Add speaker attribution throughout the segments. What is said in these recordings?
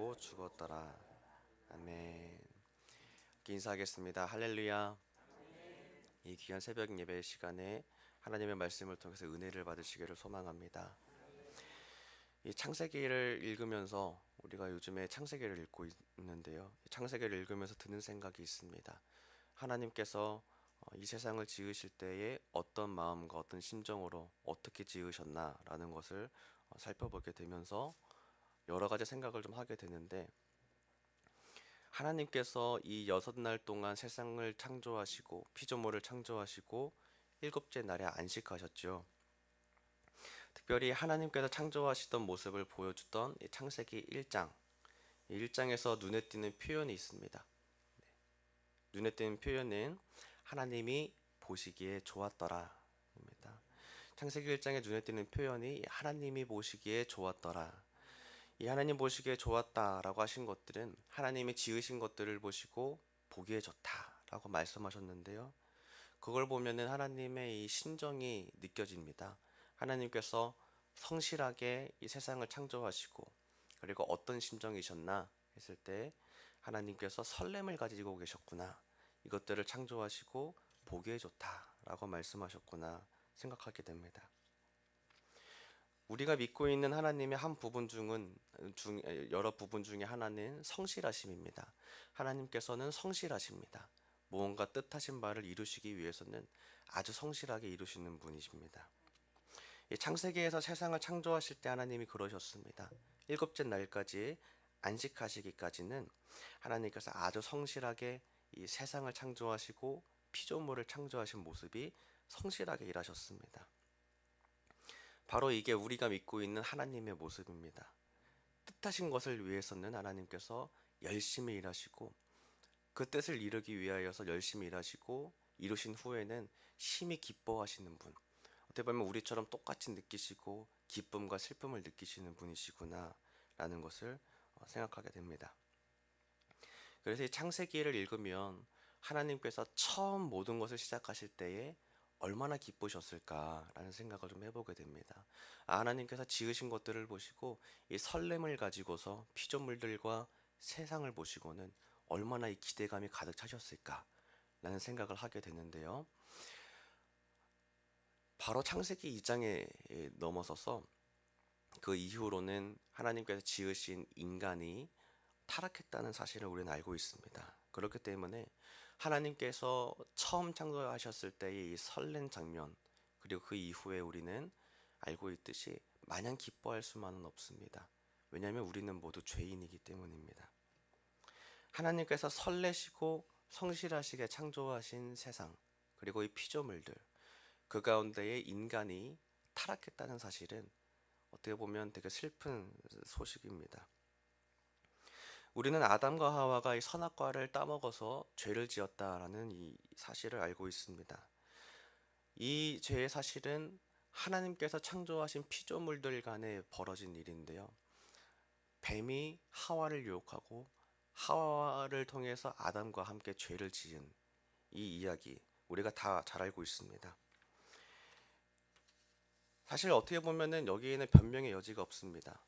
Speaker 1: 받으시고 죽었더라. 아멘. 인사하겠습니다. 할렐루야. 이 귀한 새벽 예배 시간에 하나님의 말씀을 통해서 은혜를 받으시기를 소망합니다. 이 창세기를 읽으면서 우리가 요즘에 창세기를 읽고 있는데요. 이 창세기를 읽으면서 드는 생각이 있습니다. 하나님께서 이 세상을 지으실 때에 어떤 마음과 어떤 심정으로 어떻게 지으셨나라는 것을 살펴보게 되면서 여러 가지 생각을 좀 하게 되는데, 하나님께서 이 6날 동안 세상을 창조하시고 피조물을 창조하시고 일곱째 날에 안식하셨죠. 특별히 하나님께서 창조하시던 모습을 보여주던 이 창세기 1장, 이 1장에서 눈에 띄는 표현이 있습니다. 눈에 띄는 표현은 하나님이 보시기에 좋았더라 입니다. 창세기 1장에 눈에 띄는 표현이 하나님이 보시기에 좋았더라. 이 하나님 보시기에 좋았다라고 하신 것들은 하나님이 지으신 것들을 보시고 보기에 좋다라고 말씀하셨는데요. 그걸 보면은 하나님의 이 심정이 느껴집니다. 하나님께서 성실하게 이 세상을 창조하시고, 그리고 어떤 심정이셨나 했을 때 하나님께서 설렘을 가지고 계셨구나, 이것들을 창조하시고 보기에 좋다라고 말씀하셨구나 생각하게 됩니다. 우리가 믿고 있는 하나님의 여러 부분 중에 하나는 성실하심입니다. 하나님께서는 성실하십니다. 무언가 뜻하신 바를 이루시기 위해서는 아주 성실하게 이루시는 분이십니다. 이 창세기에서 세상을 창조하실 때 하나님이 그러셨습니다. 일곱째 날까지 안식하시기까지는 하나님께서 아주 성실하게 이 세상을 창조하시고 피조물을 창조하신 모습이 성실하게 일하셨습니다. 바로 이게 우리가 믿고 있는 하나님의 모습입니다. 뜻하신 것을 위해서는 하나님께서 열심히 일하시고, 그 뜻을 이루기 위하여서 열심히 일하시고 이루신 후에는 심히 기뻐하시는 분, 어떻게 보면 우리처럼 똑같이 느끼시고 기쁨과 슬픔을 느끼시는 분이시구나 라는 것을 생각하게 됩니다. 그래서 이 창세기를 읽으면 하나님께서 처음 모든 것을 시작하실 때에 얼마나 기쁘셨을까라는 생각을 좀 해보게 됩니다. 하나님께서 지으신 것들을 보시고 이 설렘을 가지고서 피조물들과 세상을 보시고는 얼마나 이 기대감이 가득 차셨을까라는 생각을 하게 되는데요. 바로 창세기 2장에 넘어서서 그 이후로는 하나님께서 지으신 인간이 타락했다는 사실을 우리는 알고 있습니다. 그렇기 때문에 하나님께서 처음 창조하셨을 때의 이 설렌 장면, 그리고 그 이후에 우리는 알고 있듯이 마냥 기뻐할 수만은 없습니다. 왜냐하면 우리는 모두 죄인이기 때문입니다. 하나님께서 설레시고 성실하시게 창조하신 세상, 그리고 이 피조물들, 그 가운데에 인간이 타락했다는 사실은 어떻게 보면 되게 슬픈 소식입니다. 우리는 아담과 하와가 이 선악과를 따먹어서 죄를 지었다라는 이 사실을 알고 있습니다. 이 죄의 사실은 하나님께서 창조하신 피조물들 간에 벌어진 일인데요. 뱀이 하와를 유혹하고 하와를 통해서 아담과 함께 죄를 지은 이 이야기, 우리가 다 잘 알고 있습니다. 사실 어떻게 보면은 여기에는 변명의 여지가 없습니다.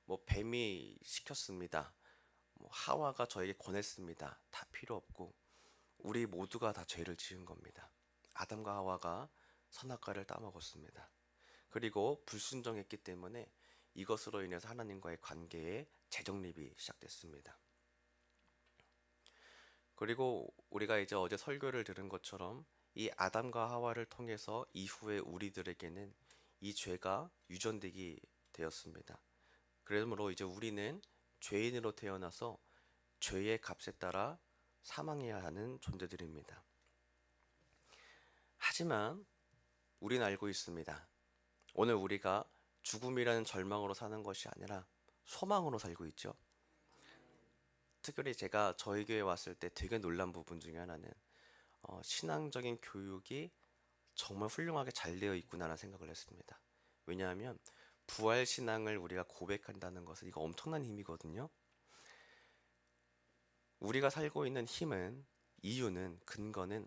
Speaker 1: 뭐 뱀이 시켰습니다. 뭐 하와가 저에게 권했습니다. 다 필요 없고 우리 모두가 다 죄를 지은 겁니다. 아담과 하와가 선악과를 따먹었습니다. 그리고 불순종했기 때문에 이것으로 인해서 하나님과의 관계에 재정립이 시작됐습니다. 그리고 우리가 이제 어제 설교를 들은 것처럼 이 아담과 하와를 통해서 이후에 우리들에게는 이 죄가 유전되게 되었습니다. 그러므로 이제 우리는 죄인으로 태어나서 죄의 값에 따라 사망해야 하는 존재들입니다. 하지만 우리는 알고 있습니다. 오늘 우리가 죽음이라는 절망으로 사는 것이 아니라 소망으로 살고 있죠. 특별히 제가 저희 교회에 왔을 때 되게 놀란 부분 중에 하나는 신앙적인 교육이 정말 훌륭하게 잘 되어 있구나라는 생각을 했습니다. 왜냐하면 부활 신앙을 우리가 고백한다는 것은 이거 엄청난 힘이거든요. 우리가 살고 있는 힘은, 이유는, 근거는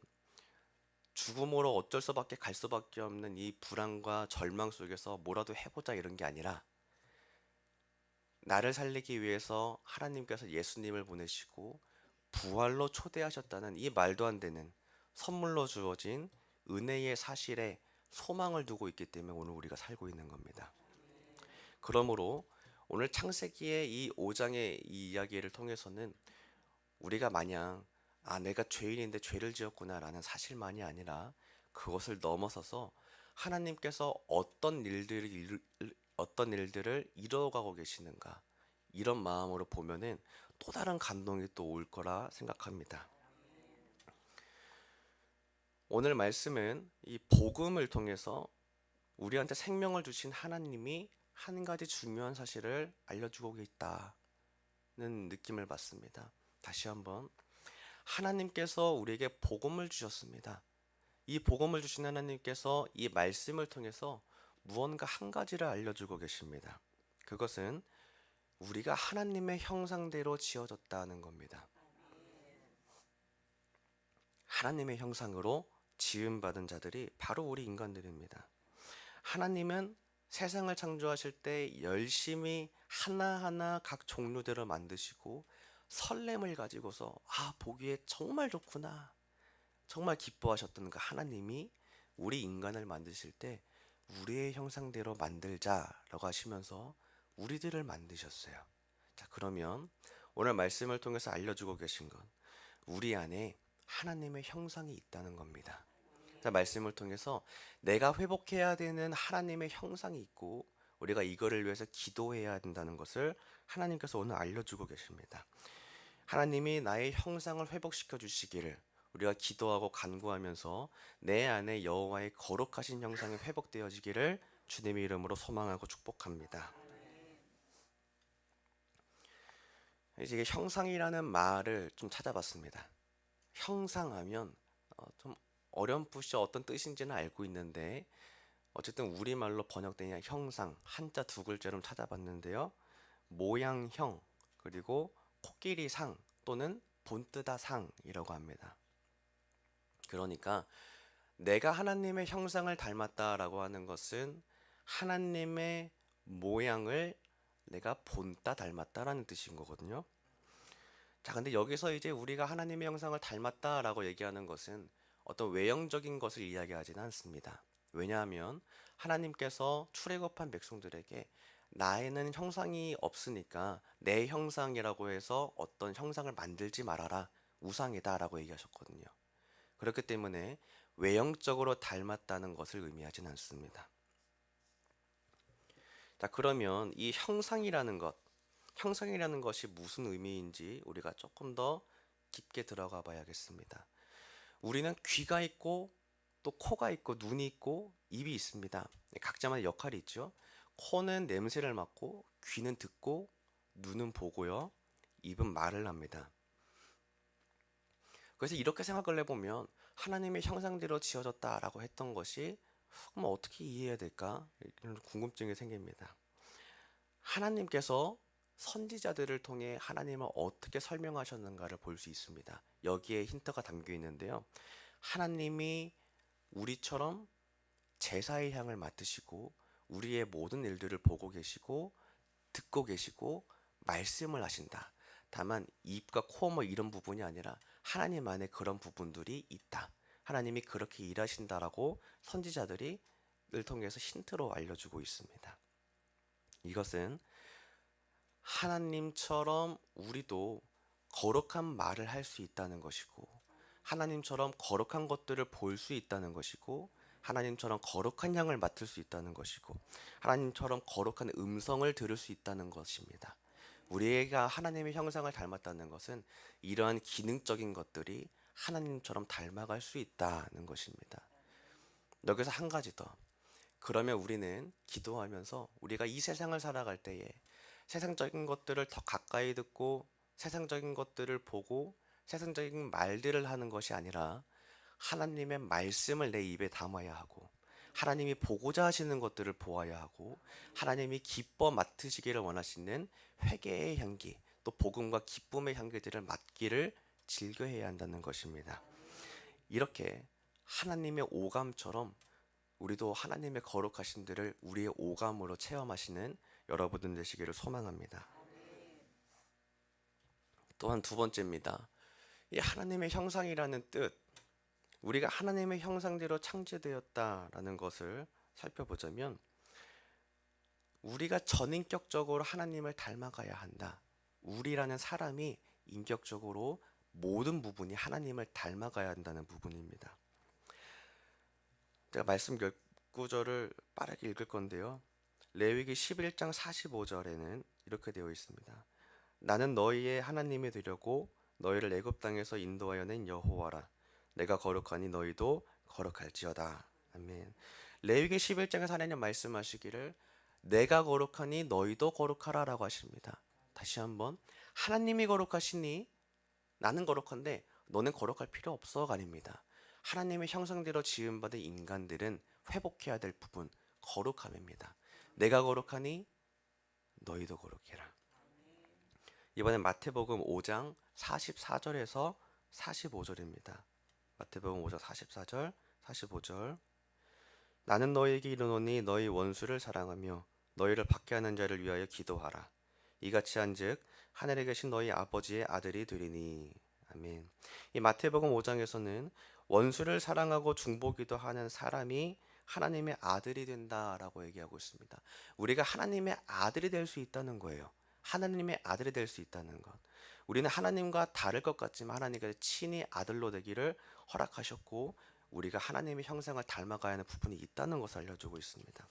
Speaker 1: 죽음으로 어쩔 수밖에 갈 수밖에 없는 이 불안과 절망 속에서 뭐라도 해보자 이런 게 아니라 나를 살리기 위해서 하나님께서 예수님을 보내시고 부활로 초대하셨다는 이 말도 안 되는 선물로 주어진 은혜의 사실에 소망을 두고 있기 때문에 오늘 우리가 살고 있는 겁니다. 그러므로 오늘 창세기의 이 5장의 이 이야기를 통해서는 우리가 마냥 내가 죄인인데 죄를 지었구나라는 사실만이 아니라 그것을 넘어서서 하나님께서 어떤 일들을 이루어가고 계시는가, 이런 마음으로 보면은 또 다른 감동이 또 올 거라 생각합니다. 오늘 말씀은 이 복음을 통해서 우리한테 생명을 주신 하나님이 한 가지 중요한 사실을 알려주고 있다는 느낌을 받습니다. 다시 한번, 하나님께서 우리에게 복음을 주셨습니다. 이 복음을 주신 하나님께서 이 말씀을 통해서 무언가 한 가지를 알려주고 계십니다. 그것은 우리가 하나님의 형상대로 지어졌다는 겁니다. 하나님의 형상으로 지음받은 자들이 바로 우리 인간들입니다. 하나님은 세상을 창조하실 때 열심히 하나하나 각 종류대로 만드시고 설렘을 가지고서 보기에 정말 좋구나, 정말 기뻐하셨던 그 하나님이 우리 인간을 만드실 때 우리의 형상대로 만들자라고 하시면서 우리들을 만드셨어요. 자, 그러면 오늘 말씀을 통해서 알려주고 계신 건 우리 안에 하나님의 형상이 있다는 겁니다. 자, 말씀을 통해서 내가 회복해야 되는 하나님의 형상이 있고 우리가 이거를 위해서 기도해야 된다는 것을 하나님께서 오늘 알려주고 계십니다. 하나님이 나의 형상을 회복시켜 주시기를 우리가 기도하고 간구하면서 내 안에 여호와의 거룩하신 형상이 회복되어지기를 주님의 이름으로 소망하고 축복합니다. 이제 형상이라는 말을 좀 찾아봤습니다. 형상하면 좀 어렴풋이 어떤 뜻인지는 알고 있는데 어쨌든 우리말로 번역된 형상, 한자 두 글자로 찾아봤는데요. 모양형, 그리고 코끼리 상 또는 본뜨다 상이라고 합니다. 그러니까 내가 하나님의 형상을 닮았다라고 하는 것은 하나님의 모양을 내가 본따 닮았다라는 뜻인 거거든요. 자, 근데 여기서 이제 우리가 하나님의 형상을 닮았다라고 얘기하는 것은 어떤 외형적인 것을 이야기하지는 않습니다. 왜냐하면 하나님께서 출애굽한 백성들에게 나에는 형상이 없으니까 내 형상이라고 해서 어떤 형상을 만들지 말아라, 우상이다라고 얘기하셨거든요. 그렇기 때문에 외형적으로 닮았다는 것을 의미하지는 않습니다. 자, 그러면 이 형상이라는 것이 무슨 의미인지 우리가 조금 더 깊게 들어가 봐야겠습니다. 우리는 귀가 있고 또 코가 있고 눈이 있고 입이 있습니다. 각자만의 역할이 있죠. 코는 냄새를 맡고 귀는 듣고 눈은 보고요. 입은 말을 합니다. 그래서 이렇게 생각을 해보면 하나님의 형상대로 지어졌다라고 했던 것이 그럼 어떻게 이해해야 될까? 이런 궁금증이 생깁니다. 하나님께서 선지자들을 통해 하나님을 어떻게 설명하셨는가를 볼 수 있습니다. 여기에 힌트가 담겨 있는데요. 하나님이 우리처럼 제사의 향을 맡으시고 우리의 모든 일들을 보고 계시고 듣고 계시고 말씀을 하신다. 다만 입과 코 이런 부분이 아니라 하나님 안에 그런 부분들이 있다. 하나님이 그렇게 일하신다라고 선지자들이 을 통해서 힌트로 알려주고 있습니다. 이것은 하나님처럼 우리도 거룩한 말을 할 수 있다는 것이고 하나님처럼 거룩한 것들을 볼 수 있다는 것이고 하나님처럼 거룩한 향을 맡을 수 있다는 것이고 하나님처럼 거룩한 음성을 들을 수 있다는 것입니다. 우리가 하나님의 형상을 닮았다는 것은 이러한 기능적인 것들이 하나님처럼 닮아갈 수 있다는 것입니다. 여기서 한 가지 더. 그러면 우리는 기도하면서 우리가 이 세상을 살아갈 때에 세상적인 것들을 더 가까이 듣고 세상적인 것들을 보고 세상적인 말들을 하는 것이 아니라 하나님의 말씀을 내 입에 담아야 하고 하나님이 보고자 하시는 것들을 보아야 하고 하나님이 기뻐 맡으시기를 원하시는 회개의 향기 또 복음과 기쁨의 향기들을 맡기를 즐겨해야 한다는 것입니다. 이렇게 하나님의 오감처럼 우리도 하나님의 거룩하신 들을 우리의 오감으로 체험하시는 여러분들 되시기를 소망합니다. 또한 두 번째입니다. 이 하나님의 형상이라는 뜻, 우리가 하나님의 형상대로 창조되었다라는 것을 살펴보자면 우리가 전인격적으로 하나님을 닮아가야 한다. 우리라는 사람이 인격적으로 모든 부분이 하나님을 닮아가야 한다는 부분입니다. 제가 말씀 몇 구절을 빠르게 읽을 건데요. 레위기 11장 45절에는 이렇게 되어 있습니다. 나는 너희의 하나님이 되려고 너희를 애굽 땅에서 인도하여 낸 여호와라. 내가 거룩하니 너희도 거룩할지어다. 아멘. 레위기 11장에서 하나님 말씀하시기를 내가 거룩하니 너희도 거룩하라라고 하십니다. 다시 한번 하나님이 거룩하시니 나는 거룩한데 너는 거룩할 필요 없어가 아닙니다. 하나님의 형상대로 지음받은 인간들은 회복해야 될 부분 거룩함입니다. 내가 거룩하니 너희도 거룩해라. 이번엔 마태복음 5장 44절에서 45절입니다. 마태복음 5장 44절, 45절. 나는 너희에게 이르노니 너희 원수를 사랑하며 너희를 박해하는 자를 위하여 기도하라. 이같이 한즉 하늘에 계신 너희 아버지의 아들이 되리니. 아멘. 이 마태복음 5장에서는 원수를 사랑하고 중보기도 하는 사람이 하나님의 아들이 된다라고 얘기하고 있습니다. 우리가 하나님의 아들이 될 수 있다는 거예요. 하나님의 아들이 될 수 있다는 것. 우리는 하나님과 다를 것 같지만 하나님께서 친히 아들로 되기를 허락하셨고 우리가 하나님의 형상을 닮아가야 하는 부분이 있다는 것을 알려주고 있습니다.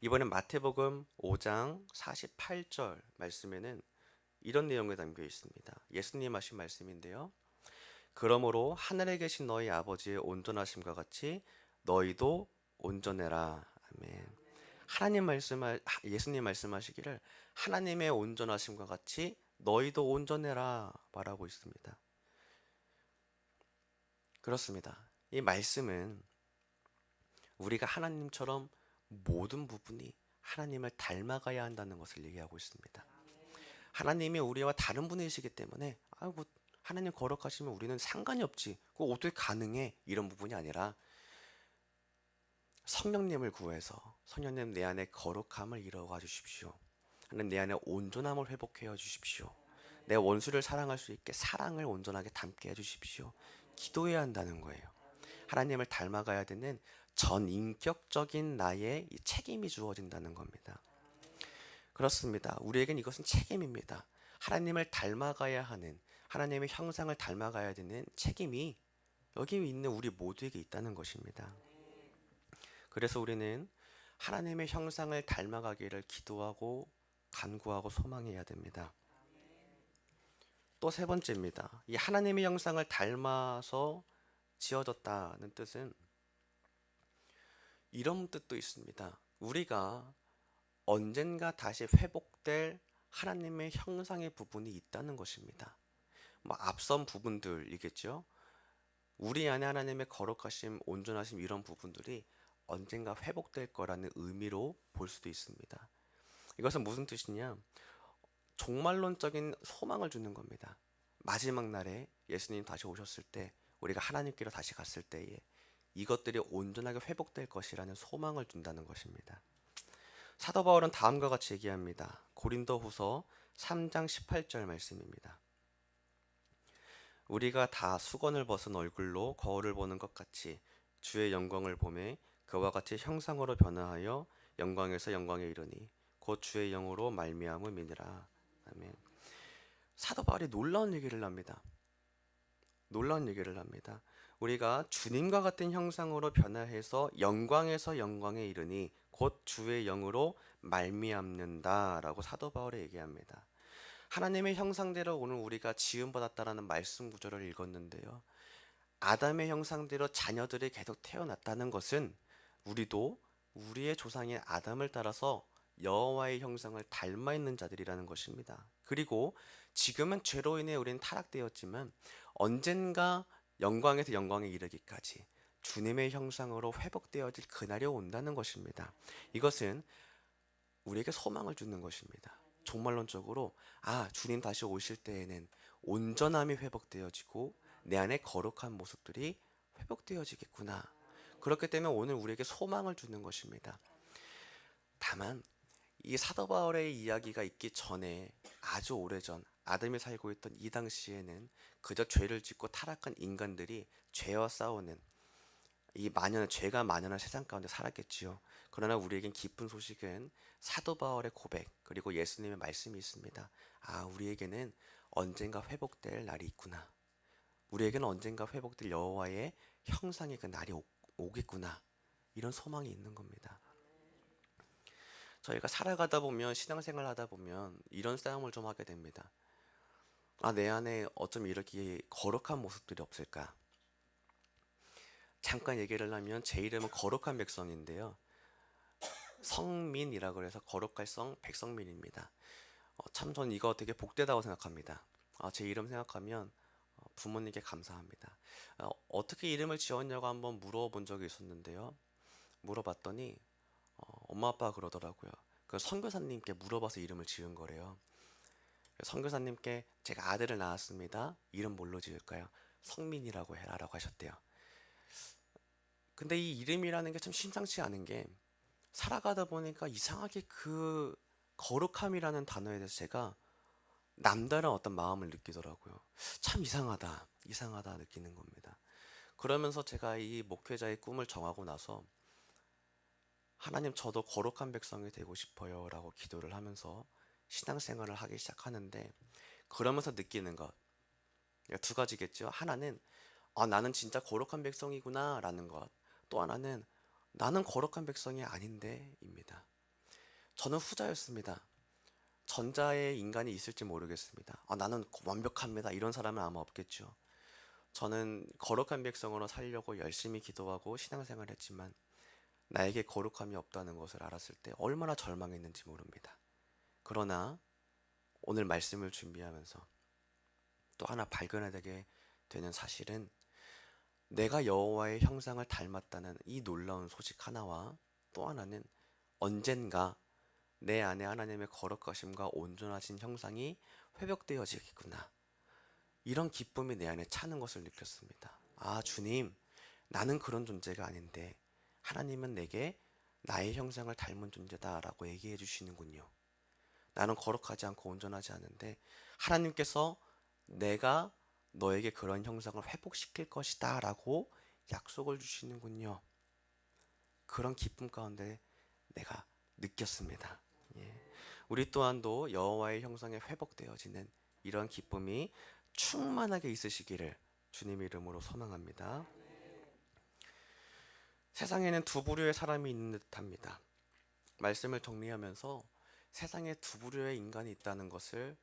Speaker 1: 이번엔 마태복음 5장 48절 말씀에는 이런 내용이 담겨 있습니다. 예수님 하신 말씀인데요. 그러므로 하늘에 계신 너희 아버지의 온전하심과 같이 너희도 온전해라. 아멘. 예수님 말씀하시기를 하나님의 온전하심과 같이 너희도 온전해라 말하고 있습니다. 그렇습니다. 이 말씀은 우리가 하나님처럼 모든 부분이 하나님을 닮아가야 한다는 것을 얘기하고 있습니다. 하나님이 우리와 다른 분이시기 때문에 하나님 거룩하시면 우리는 상관이 없지. 그거 어떻게 가능해? 이런 부분이 아니라 성령님을 구해서 성령님 내 안에 거룩함을 이루어 주십시오. 하나님 내 안에 온전함을 회복해 주십시오. 내 원수를 사랑할 수 있게 사랑을 온전하게 담게 해주십시오. 기도해야 한다는 거예요. 하나님을 닮아가야 되는 전인격적인 나의 책임이 주어진다는 겁니다. 그렇습니다. 우리에겐 이것은 책임입니다. 하나님을 닮아가야 하는 하나님의 형상을 닮아가야 되는 책임이 여기 있는 우리 모두에게 있다는 것입니다. 그래서 우리는 하나님의 형상을 닮아가기를 기도하고 간구하고 소망해야 됩니다. 또 세 번째입니다. 이 하나님의 형상을 닮아서 지어졌다는 뜻은 이런 뜻도 있습니다. 우리가 언젠가 다시 회복될 하나님의 형상의 부분이 있다는 것입니다. 앞선 부분들이겠죠. 우리 안에 하나님의 거룩하심, 온전하심 이런 부분들이 언젠가 회복될 거라는 의미로 볼 수도 있습니다. 이것은 무슨 뜻이냐? 종말론적인 소망을 주는 겁니다. 마지막 날에 예수님 다시 오셨을 때 우리가 하나님께로 다시 갔을 때에 이것들이 온전하게 회복될 것이라는 소망을 준다는 것입니다. 사도 바울은 다음과 같이 얘기합니다. 고린도후서 3장 18절 말씀입니다. 우리가 다 수건을 벗은 얼굴로 거울을 보는 것 같이 주의 영광을 보매 그와 같이 형상으로 변화하여 영광에서 영광에 이르니 곧 주의 영으로 말미암음이니라. 아멘. 사도 바울이 놀라운 얘기를 합니다. 우리가 주님과 같은 형상으로 변화해서 영광에서 영광에 이르니 곧 주의 영으로 말미암는다라고 사도 바울이 얘기합니다. 하나님의 형상대로 오늘 우리가 지음받았다라는 말씀 구절을 읽었는데요. 아담의 형상대로 자녀들이 계속 태어났다는 것은 우리도 우리의 조상인 아담을 따라서 여호와의 형상을 닮아 있는 자들이라는 것입니다. 그리고 지금은 죄로 인해 우리는 타락되었지만 언젠가 영광에서 영광에 이르기까지 주님의 형상으로 회복되어질 그날이 온다는 것입니다. 이것은 우리에게 소망을 주는 것입니다. 종말론적으로 주님 다시 오실 때에는 온전함이 회복되어지고 내 안에 거룩한 모습들이 회복되어지겠구나. 그렇기 때문에 오늘 우리에게 소망을 주는 것입니다. 다만 이 사도 바울의 이야기가 있기 전에 아주 오래전 아담이 살고 있던 이 당시에는 그저 죄를 짓고 타락한 인간들이 죄와 싸우는 이 죄가 만연한 세상 가운데 살았겠지요. 그러나 우리에겐 기쁜 소식은 사도 바울의 고백 그리고 예수님의 말씀이 있습니다. 우리에게는 언젠가 회복될 날이 있구나. 우리에게는 언젠가 회복될 여호와의 형상의 그 날이 오겠구나. 이런 소망이 있는 겁니다. 저희가 살아가다 보면 신앙생활 하다 보면 이런 싸움을 좀 하게 됩니다. 내 안에 어쩜 이렇게 거룩한 모습들이 없을까? 잠깐 얘기를 하면 제 이름은 거룩한 백성인데요. 성민이라고 해서 거룩할 성 백성민입니다. 참 전 이거 되게 복되다고 생각합니다. 제 이름 생각하면 부모님께 감사합니다. 어떻게 이름을 지었냐고 한번 물어본 적이 있었는데요. 물어봤더니 엄마 아빠가 그러더라고요. 그 선교사님께 물어봐서 이름을 지은 거래요. 선교사님께 제가 아들을 낳았습니다. 이름 뭘로 지을까요? 성민이라고 해라라고 하셨대요. 근데 이 이름이라는 게 참 심상치 않은 게 살아가다 보니까 이상하게 그 거룩함이라는 단어에 대해서 제가 남다른 어떤 마음을 느끼더라고요. 참 이상하다 느끼는 겁니다. 그러면서 제가 이 목회자의 꿈을 정하고 나서 하나님 저도 거룩한 백성이 되고 싶어요 라고 기도를 하면서 신앙생활을 하기 시작하는데 그러면서 느끼는 것 두 가지겠죠. 하나는 나는 진짜 거룩한 백성이구나 라는 것, 또 하나는 나는 거룩한 백성이 아닌데 입니다. 저는 후자였습니다. 전자의 인간이 있을지 모르겠습니다. 나는 완벽합니다 이런 사람은 아마 없겠죠. 저는 거룩한 백성으로 살려고 열심히 기도하고 신앙생활을 했지만 나에게 거룩함이 없다는 것을 알았을 때 얼마나 절망했는지 모릅니다. 그러나 오늘 말씀을 준비하면서 또 하나 발견하게 되는 사실은 내가 여호와의 형상을 닮았다는 이 놀라운 소식 하나와 또 하나는 언젠가 내 안에 하나님의 거룩하심과 온전하신 형상이 회복되어지겠구나. 이런 기쁨이 내 안에 차는 것을 느꼈습니다. 주님, 나는 그런 존재가 아닌데 하나님은 내게 나의 형상을 닮은 존재다라고 얘기해 주시는군요. 나는 거룩하지 않고 온전하지 않은데 하나님께서 내가 너에게 그런 형상을 회복시킬 것이다 라고 약속을 주시는군요. 그런 기쁨 가운데 내가 느꼈습니다. 우리 또한도 여호와의 형상에 회복되어지는 이런 기쁨이 충만하게 있으시기를 주님 이름으로 소망합니다. 세상에는 두 부류의 사람이 있는 듯합니다. 말씀을 정리하면서 세상에 두 부류의 인간이 있다는 것을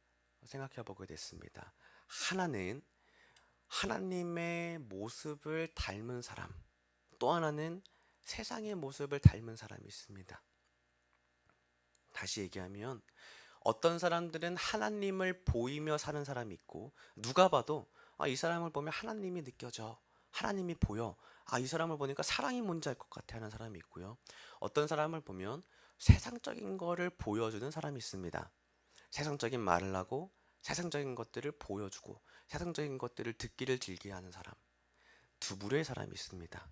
Speaker 1: 생각해 보게 됐습니다. 하나는 하나님의 모습을 닮은 사람, 또 하나는 세상의 모습을 닮은 사람이 있습니다. 다시 얘기하면 어떤 사람들은 하나님을 보이며 사는 사람이 있고 누가 봐도 이 사람을 보면 하나님이 느껴져, 하나님이 보여, 이 사람을 보니까 사랑이 뭔지 알 것 같아 하는 사람이 있고요. 어떤 사람을 보면 세상적인 거를 보여주는 사람이 있습니다. 세상적인 말을 하고 세상적인 것들을 보여주고 세상적인 것들을 듣기를 즐겨하는 사람, 두 부류의 사람이 있습니다.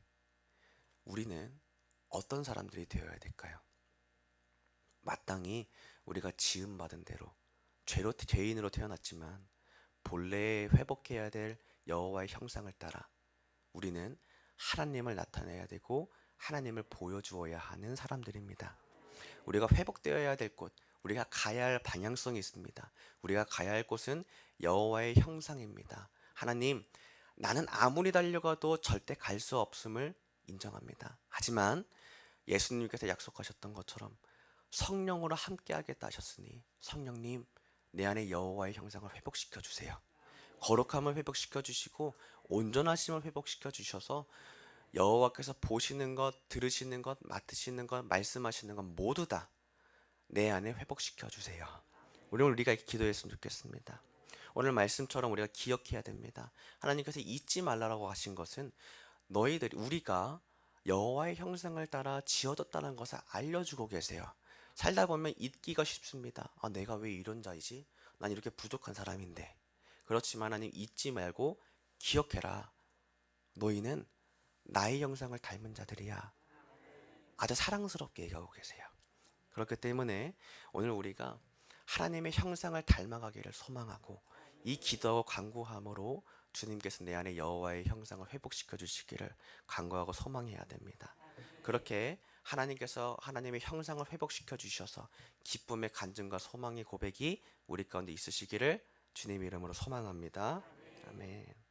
Speaker 1: 우리는 어떤 사람들이 되어야 될까요? 마땅히 우리가 지음받은 대로 죄인으로 태어났지만 본래에 회복해야 될 여호와의 형상을 따라 우리는 하나님을 나타내야 되고 하나님을 보여주어야 하는 사람들입니다. 우리가 회복되어야 될 곳, 우리가 가야 할 방향성이 있습니다. 우리가 가야 할 곳은 여호와의 형상입니다. 하나님, 나는 아무리 달려가도 절대 갈 수 없음을 인정합니다. 하지만 예수님께서 약속하셨던 것처럼 성령으로 함께하겠다 하셨으니 성령님, 내 안에 여호와의 형상을 회복시켜 주세요. 거룩함을 회복시켜 주시고 온전하심을 회복시켜 주셔서 여호와께서 보시는 것, 들으시는 것, 맡으시는 것, 말씀하시는 것 모두 다 내 안에 회복시켜 주세요. 오늘 우리가 이렇게 기도했으면 좋겠습니다. 오늘 말씀처럼 우리가 기억해야 됩니다. 하나님께서 잊지 말라고 하신 것은 우리가 여호와의 형상을 따라 지어졌다는 것을 알려주고 계세요. 살다 보면 잊기가 쉽습니다. 내가 왜 이런 자이지? 난 이렇게 부족한 사람인데. 그렇지만 하나님 잊지 말고 기억해라. 너희는 나의 형상을 닮은 자들이야. 아주 사랑스럽게 얘기하고 계세요. 그렇기 때문에 오늘 우리가 하나님의 형상을 닮아가기를 소망하고 이 기도하고 간구함으로 주님께서 내 안에 여호와의 형상을 회복시켜 주시기를 간구하고 소망해야 됩니다. 그렇게 하나님께서 하나님의 형상을 회복시켜 주셔서 기쁨의 간증과 소망의 고백이 우리 가운데 있으시기를 주님의 이름으로 소망합니다. 아멘.